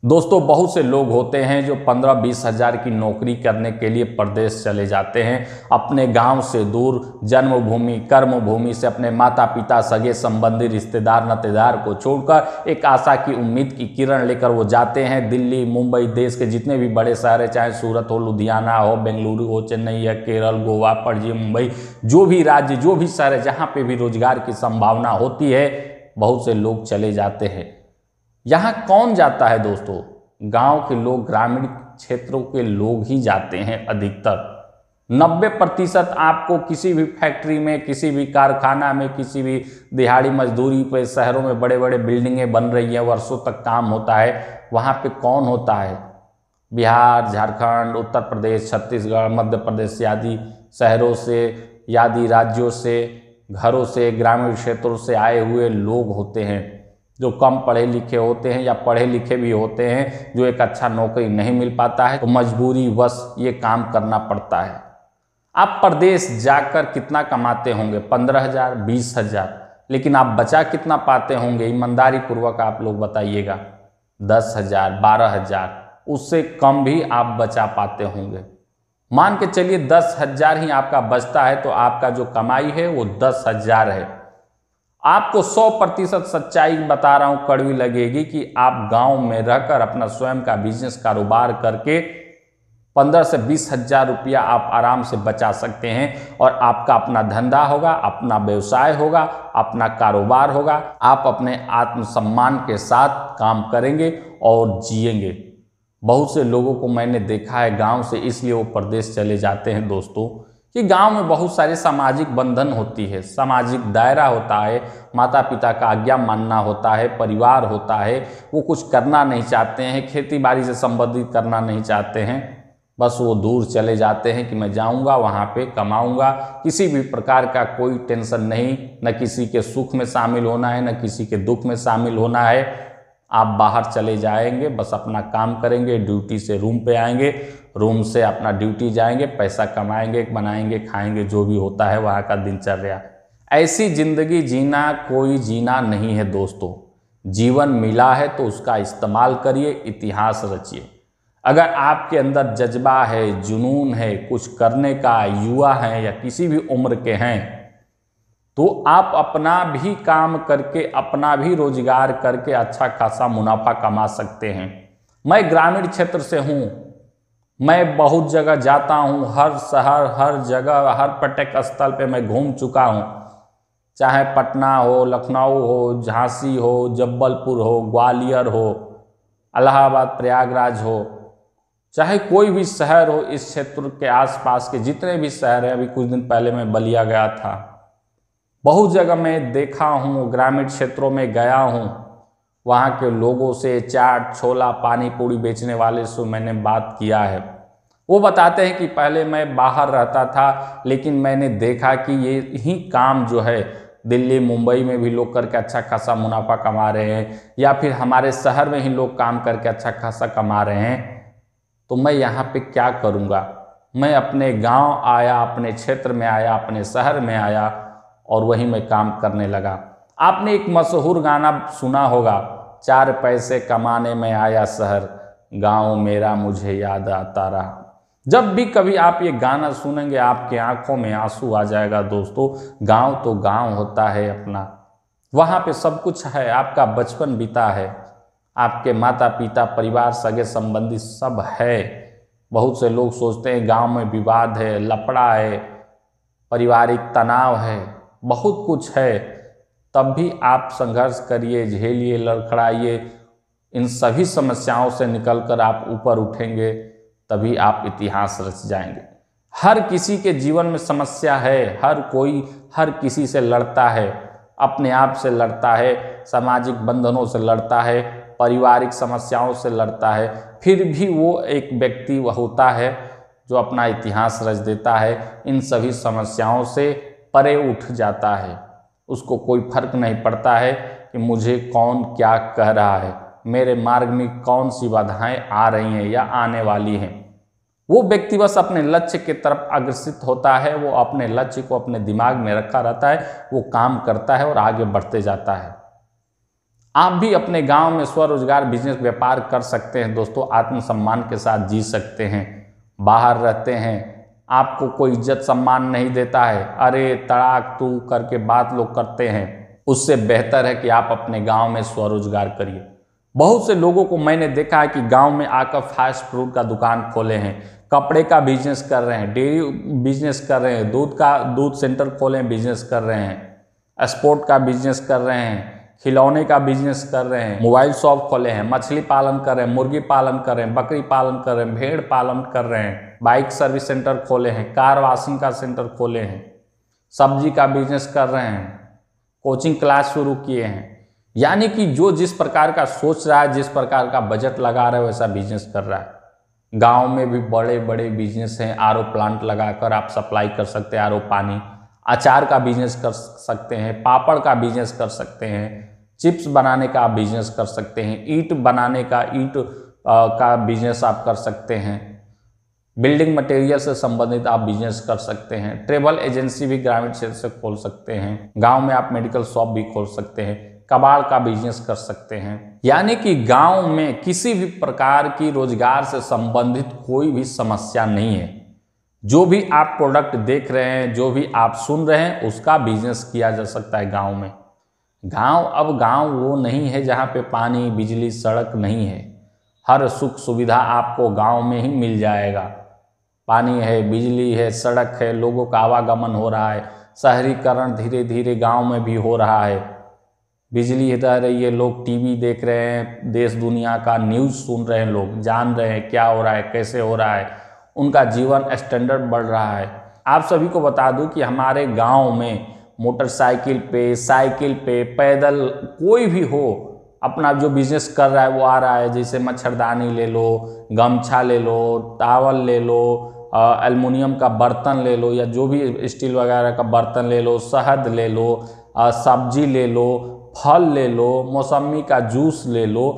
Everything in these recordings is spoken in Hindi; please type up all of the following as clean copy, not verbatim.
दोस्तों, बहुत से लोग होते हैं जो 15-20 हज़ार की नौकरी करने के लिए परदेश चले जाते हैं, अपने गांव से दूर, जन्मभूमि कर्मभूमि से अपने माता पिता सगे संबंधी रिश्तेदार नातेदार को छोड़कर एक आशा की उम्मीद की किरण लेकर वो जाते हैं दिल्ली, मुंबई, देश के जितने भी बड़े शहर, चाहे सूरत हो, लुधियाना हो, बेंगलुरु हो, चेन्नई है, केरल, गोवा, पणजी, मुंबई, जो भी राज्य, जो भी शहर है जहाँ पे भी रोजगार की संभावना होती है, बहुत से लोग चले जाते हैं। यहाँ कौन जाता है दोस्तों? गांव के लोग, ग्रामीण क्षेत्रों के लोग ही जाते हैं अधिकतर। 90% आपको किसी भी फैक्ट्री में, किसी भी कारखाना में, किसी भी दिहाड़ी मजदूरी पे, शहरों में बड़े बड़े बिल्डिंगें बन रही हैं, वर्षों तक काम होता है, वहाँ पे कौन होता है? बिहार, झारखंड, उत्तर प्रदेश, छत्तीसगढ़, मध्य प्रदेश आदि शहरों से, आदि राज्यों से, घरों से, ग्रामीण क्षेत्रों से आए हुए लोग होते हैं जो कम पढ़े लिखे होते हैं या पढ़े लिखे भी होते हैं, जो एक अच्छा नौकरी नहीं मिल पाता है तो मजबूरी वश ये काम करना पड़ता है। आप परदेश जाकर कितना कमाते होंगे? 15,000, 20,000, लेकिन आप बचा कितना पाते होंगे? ईमानदारी पूर्वक आप लोग बताइएगा। 10,000, 12,000, उससे कम भी आप बचा पाते होंगे। मान के चलिए 10,000 ही आपका बचता है तो आपका जो कमाई है वो 10,000 है। आपको 100% सच्चाई बता रहा हूं, कड़वी लगेगी, कि आप गांव में रहकर अपना स्वयं का बिजनेस कारोबार करके 15 से 20,000 रुपया आप आराम से बचा सकते हैं और आपका अपना धंधा होगा, अपना व्यवसाय होगा, अपना कारोबार होगा। आप अपने आत्मसम्मान के साथ काम करेंगे और जिएंगे। बहुत से लोगों को मैंने देखा है गांव से इसलिए वो परदेश चले जाते हैं दोस्तों, कि गांव में बहुत सारे सामाजिक बंधन होती है, सामाजिक दायरा होता है, माता पिता का आज्ञा मानना होता है, परिवार होता है, वो कुछ करना नहीं चाहते हैं, खेती बाड़ी से संबंधित करना नहीं चाहते हैं, बस वो दूर चले जाते हैं कि मैं जाऊंगा वहाँ पे कमाऊंगा, किसी भी प्रकार का कोई टेंशन नहीं, न किसी के सुख में शामिल होना है, न किसी के दुख में शामिल होना है। आप बाहर चले जाएंगे, बस अपना काम करेंगे, ड्यूटी से रूम पे आएंगे, रूम से अपना ड्यूटी जाएंगे, पैसा कमाएंगे, बनाएंगे, खाएंगे, जो भी होता है वहाँ का दिनचर्या। ऐसी जिंदगी जीना कोई जीना नहीं है दोस्तों। जीवन मिला है तो उसका इस्तेमाल करिए, इतिहास रचिए। अगर आपके अंदर जज्बा है, जुनून है, कुछ करने का, युवा हैं या किसी भी उम्र के हैं, तो आप अपना भी काम करके, अपना भी रोजगार करके अच्छा खासा मुनाफा कमा सकते हैं। मैं ग्रामीण क्षेत्र से हूँ, मैं बहुत जगह जाता हूँ, हर शहर, हर जगह, हर पर्यटक स्थल पे मैं घूम चुका हूँ, चाहे पटना हो, लखनऊ हो, झांसी हो, जबलपुर हो, ग्वालियर हो, इलाहाबाद, प्रयागराज हो, चाहे कोई भी शहर हो, इस क्षेत्र के आसपास के जितने भी शहर हैं। अभी कुछ दिन पहले मैं बलिया गया था। बहुत जगह मैं देखा हूँ, ग्रामीण क्षेत्रों में गया हूँ, वहाँ के लोगों से, चाट, छोला, पानी पूरी बेचने वाले से मैंने बात किया है। वो बताते हैं कि पहले मैं बाहर रहता था, लेकिन मैंने देखा कि ये ही काम जो है दिल्ली, मुंबई में भी लोग करके अच्छा खासा मुनाफा कमा रहे हैं, या फिर हमारे शहर में ही लोग काम करके अच्छा खासा कमा रहे हैं, तो मैं यहाँ पे क्या करूँगा? मैं अपने गाँव आया, अपने क्षेत्र में आया, अपने शहर में आया और वहीं मैं काम करने लगा। आपने एक मशहूर गाना सुना होगा, 4 पैसे कमाने में आया शहर, गांव मेरा मुझे याद आता रहा। जब भी कभी आप ये गाना सुनेंगे आपके आंखों में आंसू आ जाएगा दोस्तों। गांव तो गांव होता है अपना, वहाँ पे सब कुछ है, आपका बचपन बीता है, आपके माता पिता, परिवार, सगे संबंधी सब है। बहुत से लोग सोचते हैं गाँव में विवाद है, लफड़ा है, पारिवारिक तनाव है, बहुत कुछ है, तब भी आप संघर्ष करिए, झेलिए, लड़खड़ाइए, इन सभी समस्याओं से निकलकर आप ऊपर उठेंगे, तभी आप इतिहास रच जाएंगे। हर किसी के जीवन में समस्या है, हर कोई हर किसी से लड़ता है, अपने आप से लड़ता है, सामाजिक बंधनों से लड़ता है, पारिवारिक समस्याओं से लड़ता है, फिर भी वो एक व्यक्ति होता है जो अपना इतिहास रच देता है, इन सभी समस्याओं से परे उठ जाता है। उसको कोई फर्क नहीं पड़ता है कि मुझे कौन क्या कह रहा है, मेरे मार्ग में कौन सी बाधाएं आ रही हैं या आने वाली हैं। वो व्यक्ति बस अपने लक्ष्य की तरफ अग्रसित होता है, वो अपने लक्ष्य को अपने दिमाग में रखा रहता है, वो काम करता है और आगे बढ़ते जाता है। आप भी अपने गांव में स्वरोजगार बिजनेस व्यापार कर सकते हैं दोस्तों, आत्मसम्मान के साथ जी सकते हैं। बाहर रहते हैं, आपको कोई इज्जत सम्मान नहीं देता है, अरे तड़ाक तू करके बात लोग करते हैं, उससे बेहतर है कि आप अपने गांव में स्वरोजगार करिए। बहुत से लोगों को मैंने देखा है कि गांव में आकर फास्ट फूड का दुकान खोले हैं, कपड़े का बिजनेस कर रहे हैं, डेयरी बिजनेस कर रहे हैं, दूध सेंटर खोले हैं, बिजनेस कर रहे हैं, स्पोर्ट का बिजनेस कर रहे हैं, खिलौने का बिजनेस कर रहे हैं, मोबाइल शॉप खोले हैं, मछली पालन कर रहे हैं, मुर्गी पालन कर रहे हैं, बकरी पालन कर रहे हैं, भेड़ पालन कर रहे हैं, बाइक सर्विस सेंटर खोले हैं, कार वॉशिंग का सेंटर खोले हैं, सब्जी का बिजनेस कर रहे हैं, कोचिंग क्लास शुरू किए हैं। यानी कि जो जिस प्रकार का सोच रहा है, जिस प्रकार का बजट लगा रहा है, वैसा बिजनेस कर रहा है। गांव में भी बड़े बड़े बिजनेस हैं, आरओ प्लांट लगाकर आप सप्लाई कर सकते हैं आरओ पानी, अचार का बिजनेस कर सकते हैं, पापड़ का बिजनेस कर सकते हैं, चिप्स बनाने का आप बिजनेस कर सकते हैं, ईंट बनाने का का बिजनेस आप कर सकते हैं, बिल्डिंग मटेरियल से संबंधित आप बिजनेस कर सकते हैं, ट्रेवल एजेंसी भी ग्रामीण क्षेत्र से खोल सकते हैं, गांव में आप मेडिकल शॉप भी खोल सकते हैं, कबाड़ का बिजनेस कर सकते हैं। यानी कि गांव में किसी भी प्रकार की रोजगार से संबंधित कोई भी समस्या नहीं है। जो भी आप प्रोडक्ट देख रहे हैं, जो भी आप सुन रहे हैं, उसका बिजनेस किया जा सकता है गांव में। अब गांव वो नहीं है जहां पे पानी बिजली सड़क नहीं है। हर सुख सुविधा आपको गांव में ही मिल जाएगा। पानी है, बिजली है, सड़क है, लोगों का आवागमन हो रहा है, शहरीकरण धीरे धीरे गांव में भी हो रहा है, बिजली रह रही है, लोग टीवी देख रहे हैं, देश दुनिया का न्यूज़ सुन रहे हैं, लोग जान रहे हैं क्या हो रहा है, कैसे हो रहा है, उनका जीवन स्टैंडर्ड बढ़ रहा है। आप सभी को बता दूं कि हमारे गांव में मोटरसाइकिल पे, साइकिल पे, पैदल कोई भी हो अपना जो बिजनेस कर रहा है वो आ रहा है। जैसे मच्छरदानी ले लो, गमछा ले लो, टावल ले लो, एल्युमिनियम का बर्तन ले लो, या जो भी स्टील वगैरह का बर्तन ले लो, शहद ले लो, सब्जी ले लो, फल ले लो, मौसमी का जूस ले लो,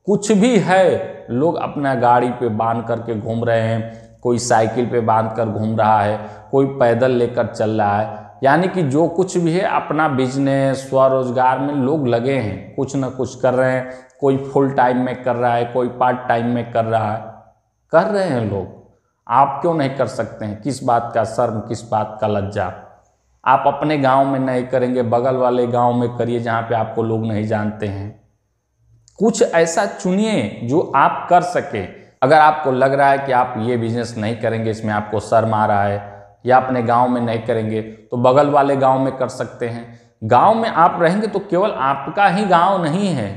कुछ भी है, लोग अपना गाड़ी पे बांध करके घूम रहे हैं, कोई साइकिल पे बांध कर घूम रहा है, कोई पैदल लेकर चल रहा है। यानी कि जो कुछ भी है अपना बिजनेस स्वरोजगार में लोग लगे हैं, कुछ ना कुछ कर रहे हैं। कोई फुल टाइम में कर रहा है, कोई पार्ट टाइम में कर रहा है, कर रहे हैं लोग। आप क्यों नहीं कर सकते हैं? किस बात का शर्म, किस बात का लज्जा? आप अपने गांव में नहीं करेंगे, बगल वाले गांव में करिए जहां पे आपको लोग नहीं जानते हैं। कुछ ऐसा चुनिए जो आप कर सके। अगर आपको लग रहा है कि आप ये बिजनेस नहीं करेंगे, इसमें आपको शर्म आ रहा है, या अपने गांव में नहीं करेंगे, तो बगल वाले गांव में कर सकते हैं। गांव में आप रहेंगे तो केवल आपका ही गांव नहीं है,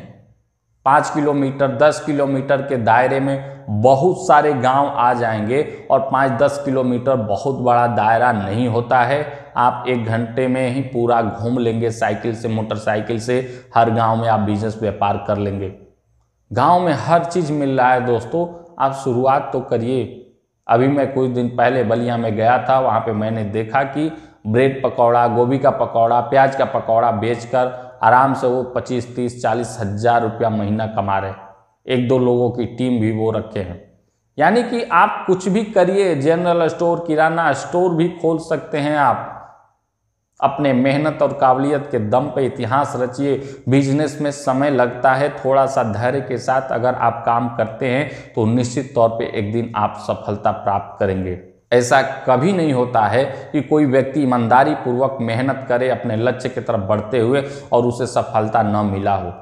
5 किलोमीटर 10 किलोमीटर के दायरे में बहुत सारे गांव आ जाएंगे। और 5-10 किलोमीटर बहुत बड़ा दायरा नहीं होता है। आप 1 घंटे में ही पूरा घूम लेंगे, साइकिल से, मोटरसाइकिल से। हर गांव में आप बिजनेस व्यापार कर लेंगे। गांव में हर चीज़ मिल रहा है दोस्तों, आप शुरुआत तो करिए। अभी मैं कुछ दिन पहले बलिया में गया था, वहाँ पे मैंने देखा कि ब्रेड पकौड़ा, गोभी का पकौड़ा, प्याज का पकौड़ा बेचकर आराम से वो 25, 30, 40 हज़ार रुपया महीना कमा रहे। 1-2 लोगों की टीम भी वो रखे हैं। यानी कि आप कुछ भी करिए, जनरल स्टोर, किराना स्टोर भी खोल सकते हैं आप। अपने मेहनत और काबिलियत के दम पे इतिहास रचिए। बिजनेस में समय लगता है, थोड़ा सा धैर्य के साथ अगर आप काम करते हैं तो निश्चित तौर पे एक दिन आप सफलता प्राप्त करेंगे। ऐसा कभी नहीं होता है कि कोई व्यक्ति ईमानदारी पूर्वक मेहनत करे अपने लक्ष्य की तरफ बढ़ते हुए और उसे सफलता न मिला हो।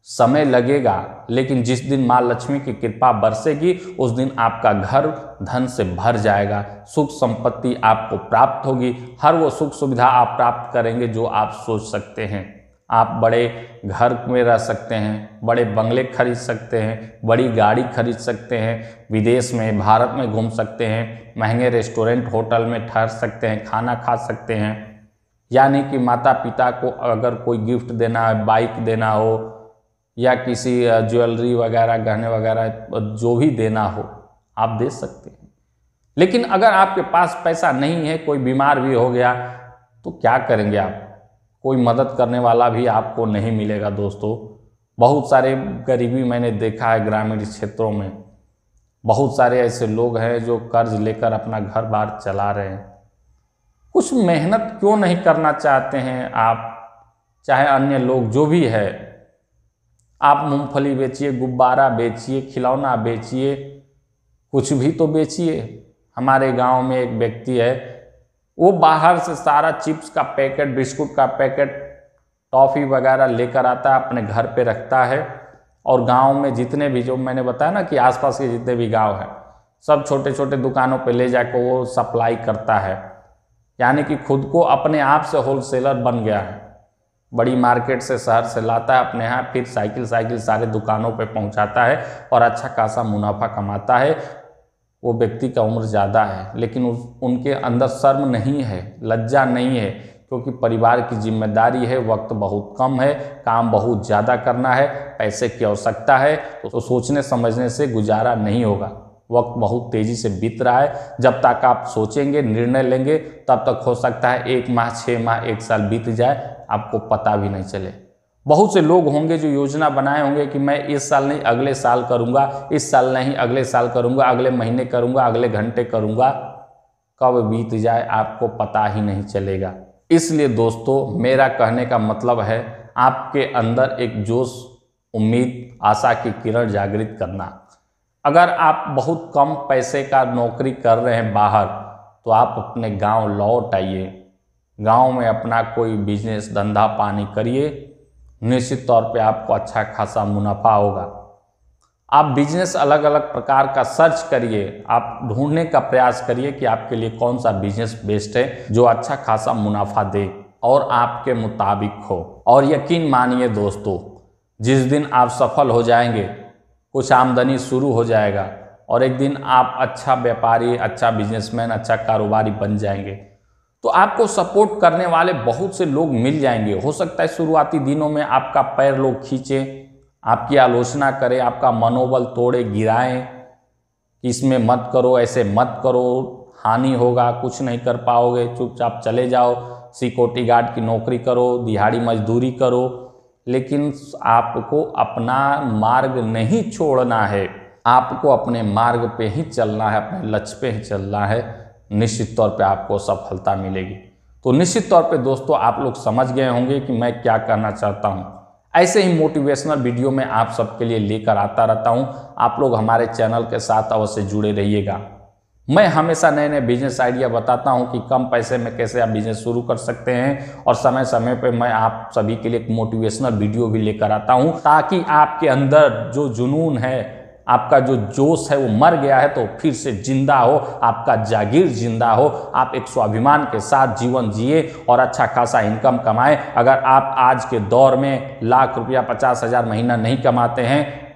समय लगेगा, लेकिन जिस दिन माँ लक्ष्मी की कृपा बरसेगी उस दिन आपका घर धन से भर जाएगा, सुख संपत्ति आपको प्राप्त होगी। हर वो सुख सुविधा आप प्राप्त करेंगे जो आप सोच सकते हैं। आप बड़े घर में रह सकते हैं, बड़े बंगले खरीद सकते हैं, बड़ी गाड़ी खरीद सकते हैं, विदेश में, भारत में घूम सकते हैं, महंगे रेस्टोरेंट होटल में ठहर सकते हैं, खाना खा सकते हैं। यानी कि माता पिता को अगर कोई गिफ्ट देना है, बाइक देना हो, या किसी ज्वेलरी वगैरह, गहने वगैरह जो भी देना हो, आप दे सकते हैं। लेकिन अगर आपके पास पैसा नहीं है, कोई बीमार भी हो गया, तो क्या करेंगे आप? कोई मदद करने वाला भी आपको नहीं मिलेगा दोस्तों। बहुत सारे गरीबी मैंने देखा है ग्रामीण क्षेत्रों में। बहुत सारे ऐसे लोग हैं जो कर्ज लेकर अपना घर बार चला रहे हैं। कुछ मेहनत क्यों नहीं करना चाहते हैं आप? चाहे अन्य लोग जो भी है, आप मूंगफली बेचिए, गुब्बारा बेचिए, खिलौना बेचिए, कुछ भी तो बेचिए। हमारे गांव में एक व्यक्ति है, वो बाहर से सारा चिप्स का पैकेट, बिस्कुट का पैकेट, टॉफ़ी वगैरह लेकर आता है, अपने घर पे रखता है, और गांव में जितने भी, जो मैंने बताया ना कि आसपास के जितने भी गांव हैं, सब छोटे छोटे दुकानों पे ले जाकर वो सप्लाई करता है। यानी कि खुद को अपने आप से होलसेलर बन गया है। बड़ी मार्केट से, शहर से लाता है अपने यहाँ, फिर साइकिल सारे दुकानों पे पहुँचाता है और अच्छा खासा मुनाफा कमाता है। वो व्यक्ति का उम्र ज़्यादा है, लेकिन उनके अंदर शर्म नहीं है, लज्जा नहीं है, क्योंकि परिवार की जिम्मेदारी है, वक्त बहुत कम है, काम बहुत ज़्यादा करना है, पैसे की आवश्यकता है, तो सोचने समझने से गुजारा नहीं होगा। वक्त बहुत तेज़ी से बीत रहा है। जब तक आप सोचेंगे, निर्णय लेंगे, तब तक हो सकता है 1 माह, 6 माह, 1 साल बीत जाए, आपको पता भी नहीं चले। बहुत से लोग होंगे जो योजना बनाए होंगे कि मैं इस साल नहीं अगले साल करूँगा, इस साल नहीं अगले साल करूँगा, अगले महीने करूँगा, अगले घंटे करूँगा, कब बीत जाए आपको पता ही नहीं चलेगा। इसलिए दोस्तों, मेरा कहने का मतलब है, आपके अंदर एक जोश, उम्मीद, आशा की किरण जागृत करना। अगर आप बहुत कम पैसे का नौकरी कर रहे हैं बाहर, तो आप अपने गांव लौट आइए, गांव में अपना कोई बिजनेस धंधा पानी करिए, निश्चित तौर पे आपको अच्छा खासा मुनाफा होगा। आप बिजनेस अलग अलग प्रकार का सर्च करिए, आप ढूंढने का प्रयास करिए कि आपके लिए कौन सा बिजनेस बेस्ट है, जो अच्छा खासा मुनाफा दे और आपके मुताबिक हो। और यकीन मानिए दोस्तों, जिस दिन आप सफल हो जाएंगे, कुछ आमदनी शुरू हो जाएगा, और एक दिन आप अच्छा व्यापारी, अच्छा बिजनेसमैन, अच्छा कारोबारी बन जाएंगे, तो आपको सपोर्ट करने वाले बहुत से लोग मिल जाएंगे। हो सकता है शुरुआती दिनों में आपका पैर लोग खींचें, आपकी आलोचना करें, आपका मनोबल तोड़े, गिराएं कि इसमें मत करो, ऐसे मत करो, हानि होगा, कुछ नहीं कर पाओगे, चुपचाप चले जाओ, सिक्योरिटी गार्ड की नौकरी करो, दिहाड़ी मजदूरी करो। लेकिन आपको अपना मार्ग नहीं छोड़ना है, आपको अपने मार्ग पे ही चलना है, अपने लक्ष्य पे ही चलना है। निश्चित तौर पे आपको सफलता मिलेगी। तो निश्चित तौर पे दोस्तों, आप लोग समझ गए होंगे कि मैं क्या कहना चाहता हूँ। ऐसे ही मोटिवेशनल वीडियो मैं आप सबके लिए लेकर आता रहता हूँ। आप लोग हमारे चैनल के साथ अवश्य जुड़े रहिएगा। मैं हमेशा नए नए बिजनेस आइडिया बताता हूं कि कम पैसे में कैसे आप बिजनेस शुरू कर सकते हैं, और समय समय पर मैं आप सभी के लिए एक मोटिवेशनल वीडियो भी लेकर आता हूं, ताकि आपके अंदर जो जुनून है, आपका जो जोश है, वो मर गया है तो फिर से जिंदा हो, आपका जागीर जिंदा हो, आप एक स्वाभिमान के साथ जीवन जिए और अच्छा खासा इनकम कमाएं। अगर आप आज के दौर में लाख रुपया, 50,000 महीना नहीं कमाते हैं,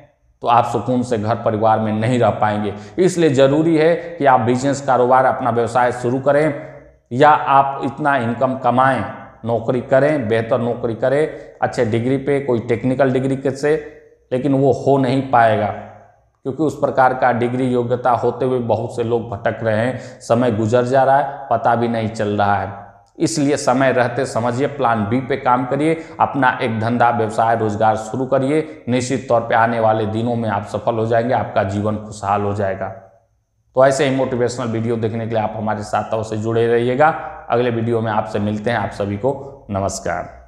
तो आप सुकून से घर परिवार में नहीं रह पाएंगे। इसलिए ज़रूरी है कि आप बिजनेस, कारोबार, अपना व्यवसाय शुरू करें, या आप इतना इनकम कमाएं, नौकरी करें, बेहतर नौकरी करें, अच्छे डिग्री पे, कोई टेक्निकल डिग्री से, लेकिन वो हो नहीं पाएगा, क्योंकि उस प्रकार का डिग्री योग्यता होते हुए बहुत से लोग भटक रहे हैं। समय गुजर जा रहा है, पता भी नहीं चल रहा है। इसलिए समय रहते समझिए, प्लान बी पे काम करिए, अपना एक धंधा, व्यवसाय, रोजगार शुरू करिए। निश्चित तौर पे आने वाले दिनों में आप सफल हो जाएंगे, आपका जीवन खुशहाल हो जाएगा। तो ऐसे ही मोटिवेशनल वीडियो देखने के लिए आप हमारे साथ अवश्य जुड़े रहिएगा। अगले वीडियो में आपसे मिलते हैं। आप सभी को नमस्कार।